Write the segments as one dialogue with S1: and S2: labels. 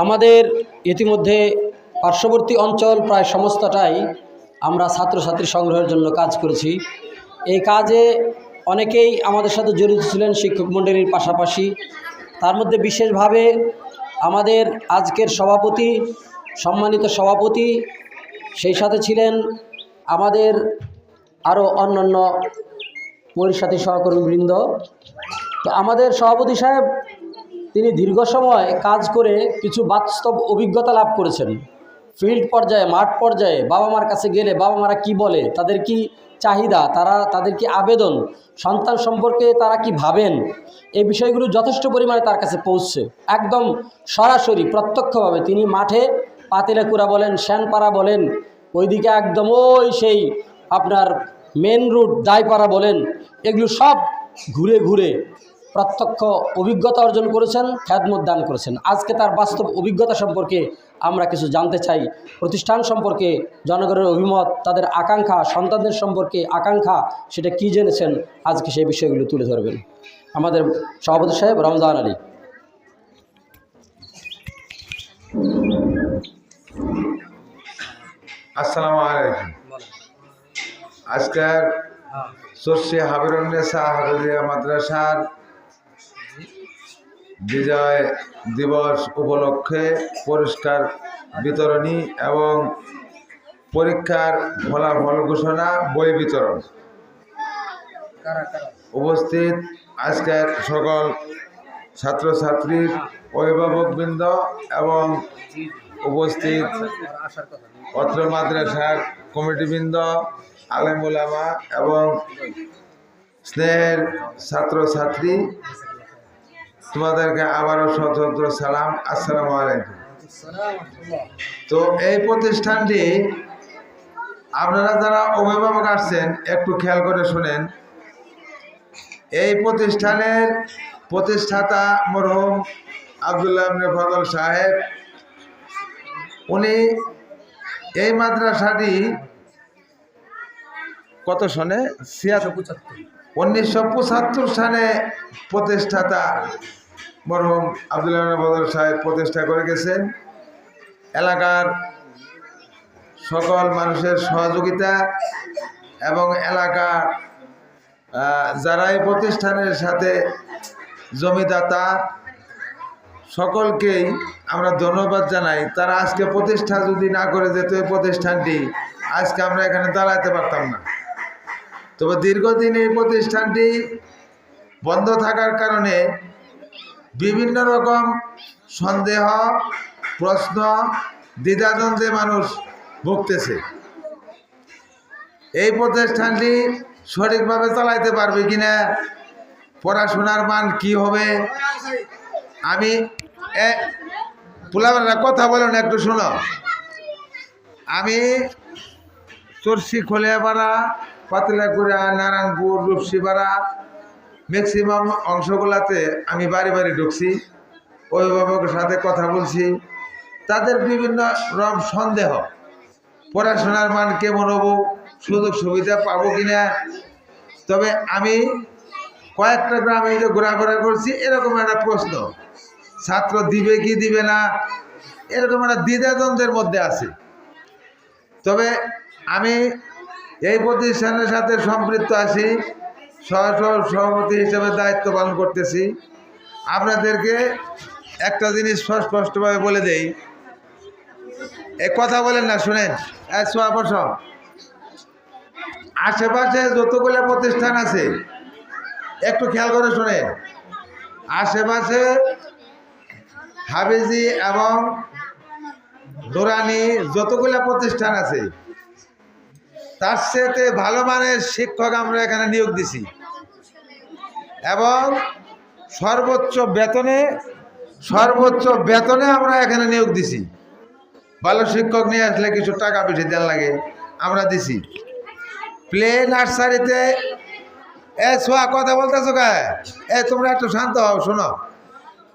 S1: আমাদের ইতিমধ্যে পার্শ্ববর্তী অঞ্চল প্রায় সমস্তটাই আমরা ছাত্রছাত্রী সংগ্রহের জন্য কাজ করেছি। এই কাজে অনেকেই আমাদের সাথে জড়িত ছিলেন শিক্ষক মণ্ডলীর পাশাপাশি। তার মধ্যে বিশেষভাবে আমাদের আজকের সভাপতি, সম্মানিত সভাপতি, সেই সাথে ছিলেন আমাদের আরও অন্যান্য পরিসাথী সহকর্মীবৃন্দ। তো আমাদের সভাপতি সাহেব তিনি দীর্ঘ সময় কাজ করে কিছু বাস্তব অভিজ্ঞতা লাভ করেছেন। ফিল্ড পর্যায়ে, মাঠ পর্যায়ে বাবা মার কাছে গেলে বাবা মারা কী বলে, তাদের কি চাহিদা, তাদের কি আবেদন, সন্তান সম্পর্কে তারা কি ভাবেন, এই বিষয়গুলো যথেষ্ট পরিমাণে তার কাছে পৌঁছছে। একদম সরাসরি প্রত্যক্ষভাবে তিনি মাঠে পাতিলাকুড়া বলেন, শ্যানপাড়া বলেন, ওইদিকে একদম ওই সেই আপনার মেন রুট দায়পাড়া বলেন, এগুলো সব ঘুরে ঘুরে প্রত্যক্ষ অভিজ্ঞতা অর্জন করেছেন, খেদমত দান করেছেন। আজকে তার বাস্তব অভিজ্ঞতা সম্পর্কে আমরা কিছু জানতে চাই, প্রতিষ্ঠান সম্পর্কে জনগণের অভিমত, তাদের আকাঙ্ক্ষা, সন্তানদের সম্পর্কে আকাঙ্ক্ষা, সেটা কি জেনেছেন, আজকে সেই বিষয়গুলো তুলে ধরবেন আমাদের সভাপতি সাহেব রমজান আলী।
S2: আসসালামু আলাইকুম। আজকের সরসি হাবিরুন্নেসা হাফিজিয়া মাদ্রাসার বিজয় দিবস উপলক্ষে পুরস্কার বিতরণী এবং পরীক্ষার ফলাফল ঘোষণা, বই বিতরণ। উপস্থিত আজকের সকল ছাত্রছাত্রীর অভিভাবকবৃন্দ এবং উপস্থিত অত্র মাদ্রাসার কমিটিবৃন্দ, আলেম ওলামা এবং স্নেহের ছাত্রছাত্রী, তোমাদেরকে আবারও সশস্ত্র সালাম, আসসালামু আলাইকুম। তো এই প্রতিষ্ঠানটি আপনারা যারা অভিভাবক আসছেন একটু খেয়াল করে শুনেন। এই প্রতিষ্ঠানের প্রতিষ্ঠাতা মরহুম আব্দুল্লাহ ইবনে ফজল সাহেব, উনি এই মাদ্রাসাটি কত সনে 1975 সালে প্রতিষ্ঠাতা মরহুম আব্দুল্লাহ ইবনে ফজল সাহেব প্রতিষ্ঠা করে গেছেন। এলাকার সকল মানুষের সহযোগিতা এবং এলাকার যারা এই প্রতিষ্ঠানের সাথে জমিদাতা সকলকেই আমরা ধন্যবাদ জানাই। তারা আজকে প্রতিষ্ঠা যদি না করে যেত এই প্রতিষ্ঠানটি, আজকে আমরা এখানে দাঁড়াতে পারতাম না। তবে দীর্ঘদিন এই প্রতিষ্ঠানটি বন্ধ থাকার কারণে বিভিন্ন রকম সন্দেহ, প্রশ্ন, দ্বিধাদ্বন্দ্বে মানুষ ভুগতেছে। এই প্রতিষ্ঠানটি সঠিকভাবে চালাইতে পারবে কিনা, পড়াশোনার মান কি হবে। আমি পোলাপানরা কথা বলো না, একটু শোনো। আমি চরসি, খলিয়াপাড়া, পাতিলাকুড়া, নারায়ণপুর, রূপসীপাড়া ম্যাক্সিমাম অংশগুলাতে আমি বাড়ি বাড়ি ঢুকছি, অভিভাবকের সাথে কথা বলছি। তাদের বিভিন্ন রকম সন্দেহ, পড়াশোনার মান কেমন হবো, সুযোগ সুবিধা পাবো কিনা। তবে আমি কয়েকটা গ্রামে যে ঘোরাফেরা করছি, এরকম একটা প্রশ্ন, ছাত্র দিবে কি দিবে না, এরকম একটা দ্বিধাদ্বন্দ্বের মধ্যে আছে। তবে আমি এই প্রতিষ্ঠানের সাথে সম্পৃক্ত আছি, সভাপতি হিসেবে দায়িত্ব পালন করতেছি। আপনাদেরকে একটা জিনিস স্পষ্টভাবে বলে দেই, এই কথা বলেন না, শুনেন। আশেপাশে যতগুলো প্রতিষ্ঠান আছে একটু খেয়াল করে শুনেন। আশেপাশে হাফেজি এবং নুরানি যতগুলো প্রতিষ্ঠান আছে, তার সাথে ভালো মানের শিক্ষক আমরা এখানে নিয়োগ দিছি এবং সর্বোচ্চ বেতনে আমরা এখানে নিয়োগ দিছি। ভালো শিক্ষক নিয়ে আসলে কিছু টাকা বেশি দেন লাগে, আমরা দিছি। প্লে নার্সারিতে ছোয়া কথা বলতেছো গায়ে, তোমরা একটু শান্ত হও, শোনো।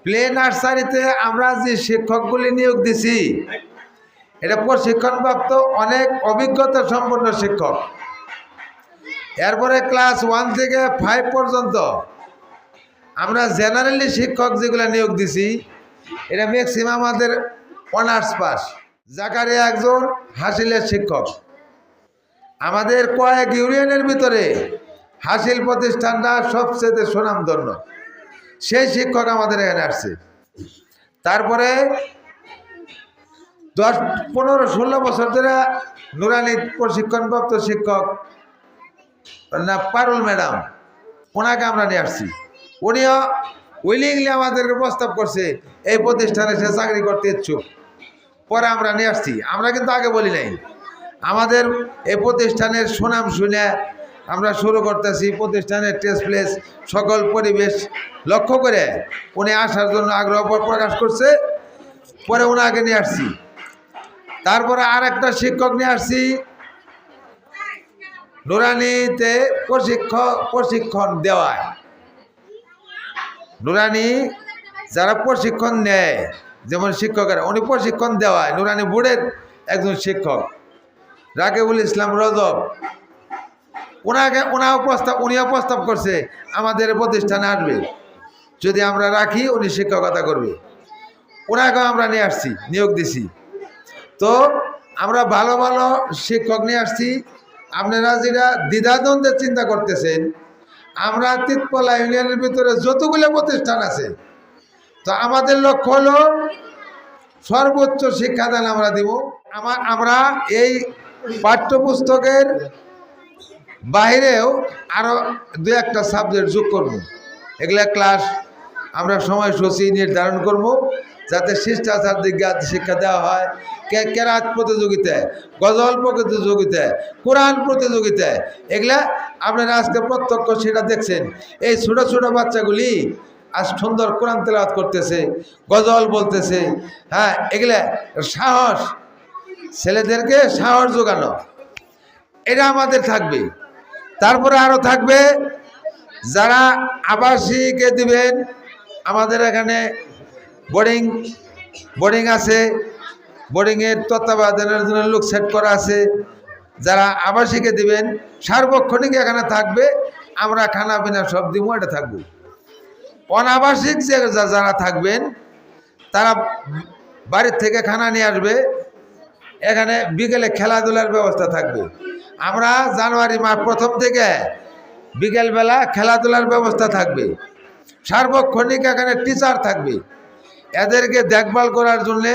S2: প্লে নার্সারিতে আমরা যে শিক্ষকগুলি নিয়োগ দিছি, এটা প্রশিক্ষণপ্রাপ্ত অনেক অভিজ্ঞতা সম্পন্ন শিক্ষক। এরপরে ক্লাস 1 থেকে 5 পর্যন্ত আমরা জেনারেলি শিক্ষক যেগুলো নিয়োগ দিছি, এটা ম্যাক্সিমাম আমাদের অনার্স পাস। জাকারিয়া একজন হাসিলের শিক্ষক। আমাদের কয়েক ইউনিয়নের ভিতরে হাসিল প্রতিষ্ঠানটা সবচেয়ে সুনামধন্য, সেই শিক্ষক আমাদের এখানে আসছে। তারপরে 10, 15, 16 বছর ধরে নুরানি প্রশিক্ষণপ্রাপ্ত শিক্ষক না পারুল ম্যাডাম, ওনাকে আমরা নিয়ে আসছি। উনিও উইলিংলি আমাদেরকে প্রস্তাব করছে এই প্রতিষ্ঠানে সে চাকরি করতে ইচ্ছুক। পরে আমরা নিয়ে আসছি, আমরা কিন্তু আগে বলি নাই। আমাদের এই প্রতিষ্ঠানের সুনাম শুনে আমরা শুরু করতেছি। প্রতিষ্ঠানের টেস্ট প্লেস সকল পরিবেশ লক্ষ্য করে উনি আসার জন্য আগ্রহ প্রকাশ করছে। পরে ওনাকে নিয়ে আসছি। তারপরে আর একটা শিক্ষক নিয়ে আসছি নুরানিতে প্রশিক্ষণ দেওয়ায়। নুরানি যারা প্রশিক্ষণ নেয়, যেমন শিক্ষকেরা, উনি প্রশিক্ষণ দেওয়ায় নুরানি বোর্ডের একজন শিক্ষক রাকিবুল ইসলাম রজব। উনিও প্রস্তাব করছে আমাদের প্রতিষ্ঠানে আসবে, যদি আমরা রাখি উনি শিক্ষকতা করবে। ওনাকেও আমরা নিয়ে আসছি, নিয়োগ দিছি। তো আমরা ভালো ভালো শিক্ষক নিয়ে আসছি। আপনারা যেটা দ্বিধাদ্বন্দ্বের চিন্তা করতেছেন, আমরা তিতপলা ইউনিয়নের ভিতরে যতগুলো প্রতিষ্ঠান আছে, তো আমাদের লক্ষ্য হলো সর্বোচ্চ শিক্ষাদান আমরা দিব। আমরা এই পাঠ্যপুস্তকের বাইরেও আরও 2-1টা সাবজেক্ট যোগ করব। এগুলা ক্লাস আমরা সময়সূচি নির্ধারণ করব, যাতে শিষ্টাচার দিকে শিক্ষা দেওয়া হয়। কেরাত প্রতিযোগিতায়, গজল প্রতিযোগিতায়, কোরআন প্রতিযোগিতায়, এগুলা আপনারা আজকে প্রত্যক্ষ সেটা দেখছেন। এই ছোটো ছোটো বাচ্চাগুলি আজ সুন্দর কোরআন তেলাওয়াত করতেছে, গজল বলতেছে। হ্যাঁ, এগুলা সাহস, ছেলেদেরকে সাহস যোগানো, এটা আমাদের থাকবে। তারপরে আরও থাকবে যারা আবাসিকে দিবেন। আমাদের এখানে বোর্ডিং আছে, বোর্ডিংয়ের তত্ত্বাবধানের জন্য লোক সেট করা আছে। যারা আবাসিকে দিবেন সার্বক্ষণিক এখানে থাকবে, আমরা খানা পিনা সব দিব, এটা থাকবো। অনাবাসিক যারা থাকবেন তারা বাড়ির থেকে খানা নিয়ে আসবে। এখানে বিকেলে খেলাধুলার ব্যবস্থা থাকবে। আমরা জানুয়ারি মাস প্রথম থেকে বিকেলবেলা খেলাধুলার ব্যবস্থা থাকবে। সার্বক্ষণিক এখানে টিচার থাকবে। এদেরকে দেখভাল করার জন্যে,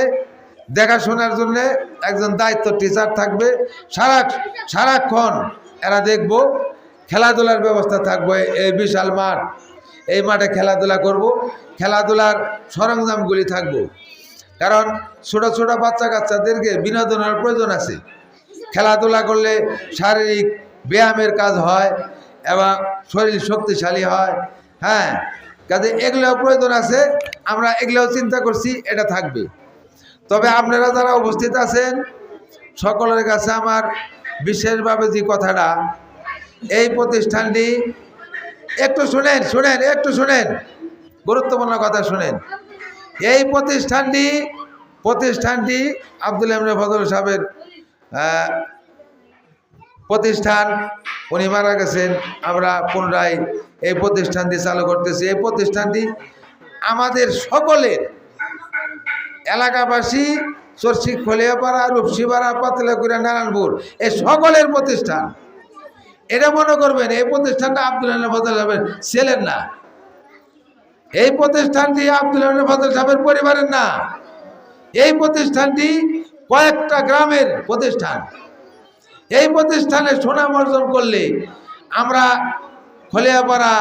S2: দেখাশোনার জন্যে একজন দায়িত্ব টিচার থাকবে। সারাক্ষণ এরা দেখব। খেলাধুলার ব্যবস্থা থাকবে। এই বিশাল মাঠ, এই মাঠে খেলাধুলা করব। খেলাধুলার সরঞ্জামগুলি থাকবে, কারণ ছোটো ছোটো বাচ্চা কাচ্চাদেরকে বিনোদনের প্রয়োজন আছে। খেলাধুলা করলে শারীরিক ব্যায়ামের কাজ হয় এবং শরীর শক্তিশালী হয়। হ্যাঁ, কাজে এগুলোও প্রয়োজন আছে। আমরা এগুলোও চিন্তা করছি, এটা থাকবে। তবে আপনারা যারা উপস্থিত আছেন সকলের কাছে আমার বিশেষভাবে যে কথাটা, এই প্রতিষ্ঠানটি একটু শুনেন, গুরুত্বপূর্ণ কথা শুনেন। এই প্রতিষ্ঠানটি আব্দুল ইবনে ফজল সাহেবের প্রতিষ্ঠান। উনি মারা গেছেন। আমরা পুনরায় এই প্রতিষ্ঠানটি চালু করতেছি। এই প্রতিষ্ঠানটি আমাদের সকলের এলাকাবাসী, চরসি খলিয়াপাড়া, রূপসীপাড়া, পাতলাকুড়া, নারায়ণপুর, এই সকলের প্রতিষ্ঠান। এটা মনে করবেন এই প্রতিষ্ঠানটা আব্দুল ইবনে ফজল সাহেবের ছেলের না। এই প্রতিষ্ঠানটি আব্দুল ইবনে ফজল সাহেবের পরিবারের না। এই প্রতিষ্ঠানটি কয়েকটা গ্রামের প্রতিষ্ঠান। এই প্রতিষ্ঠানে সুনাম অর্জন করলে আমরা খলিয়াপাড়া,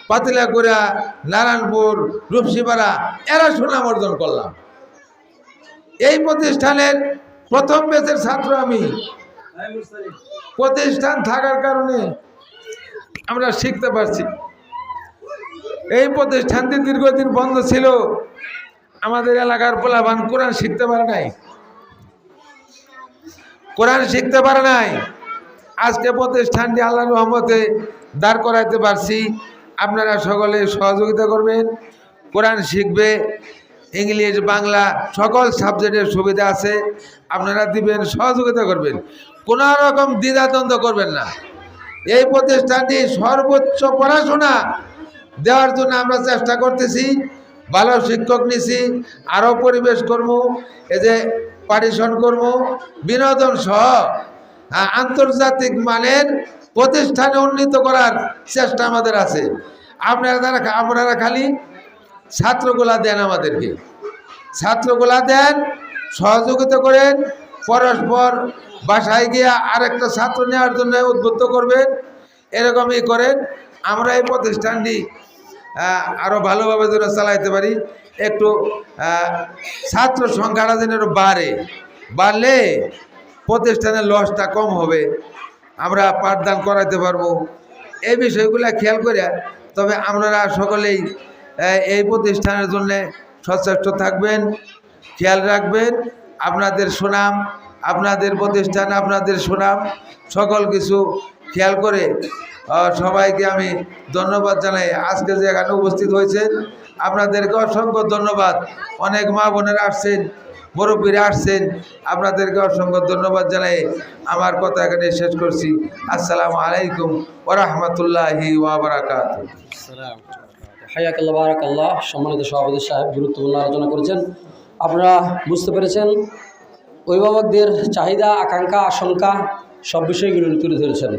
S2: পাতিলাকুড়া, নারায়ণপুর, রূপসীপাড়া এরা সুনাম অর্জন করলাম। এই প্রতিষ্ঠানের প্রথম ব্যাচের ছাত্র আমি। প্রতিষ্ঠান থাকার কারণে আমরা শিখতে পারছি। এই প্রতিষ্ঠানটি দীর্ঘদিন বন্ধ ছিল। আমাদের এলাকার পোলাপান কোরআন শিখতে পারে নাই। আজকে প্রতিষ্ঠানটি আল্লাহর রহমতে দাঁড় করাইতে পারছি। আপনারা সকলে সহযোগিতা করবেন। কোরআন শিখবে, ইংলিশ, বাংলা সকল সাবজেক্টের সুবিধা আছে। আপনারা দিবেন, সহযোগিতা করবেন, কোনো রকম দ্বিধাদ্বন্দ্ব করবেন না। এই প্রতিষ্ঠানটি সর্বোচ্চ পড়াশোনা দেওয়ার জন্য আমরা চেষ্টা করতেছি। ভালো শিক্ষক নিছি, আরও পরিবেশ কর্ম, এই যে পারিশন কর্ম, বিনোদন সহ আন্তর্জাতিক মানের প্রতিষ্ঠানে উন্নীত করার চেষ্টা আমাদের আছে। আপনারা খালি ছাত্রগুলা দেন, আমাদেরকে ছাত্রগুলা দেন, সহযোগিতা করেন, পরস্পর বাসায় গিয়ে আরেকটা ছাত্র নেওয়ার জন্য উদ্বুদ্ধ করবেন, এরকমই করেন। আমরা এই প্রতিষ্ঠানটি আরও ভালোভাবে যেন চালাইতে পারি। একটু ছাত্র সংখ্যাটা যেন একটু বাড়লে প্রতিষ্ঠানের লসটা কম হবে, আমরা পাঠদান করাতে পারবো। এই বিষয়গুলো খেয়াল করে তবে আপনারা সকলেই এই প্রতিষ্ঠানের জন্য সচেষ্ট থাকবেন, খেয়াল রাখবেন। আপনাদের সুনাম, আপনাদের প্রতিষ্ঠান, আপনাদের সুনাম, সকল কিছু খেয়াল করে সবাইকে আমি ধন্যবাদ জানাই। আজকে যে এখানে উপস্থিত হয়েছেন আপনাদেরকে অসংখ্য ধন্যবাদ। অনেক মা বোনেরা আসছেন, মুরব্বীরা আসছেন, আপনাদেরকে অসংখ্য ধন্যবাদ জানাই আমার কথা এখানে শেষ করছি। আসসালামু আলাইকুম ওয়া রাহমাতুল্লাহি ওয়া বারাকাতুহু।
S1: হায়াকাল্লাহ বারাকাল্লাহ। সম্মানিত সভাপতি সাহেব গুরুত্বপূর্ণ আলোচনা করেছেন। আপনারা বুঝতে পেরেছেন অভিভাবকদের চাহিদা, আকাঙ্ক্ষা, আশঙ্কা সব বিষয়গুলো তুলে ধরেছেন।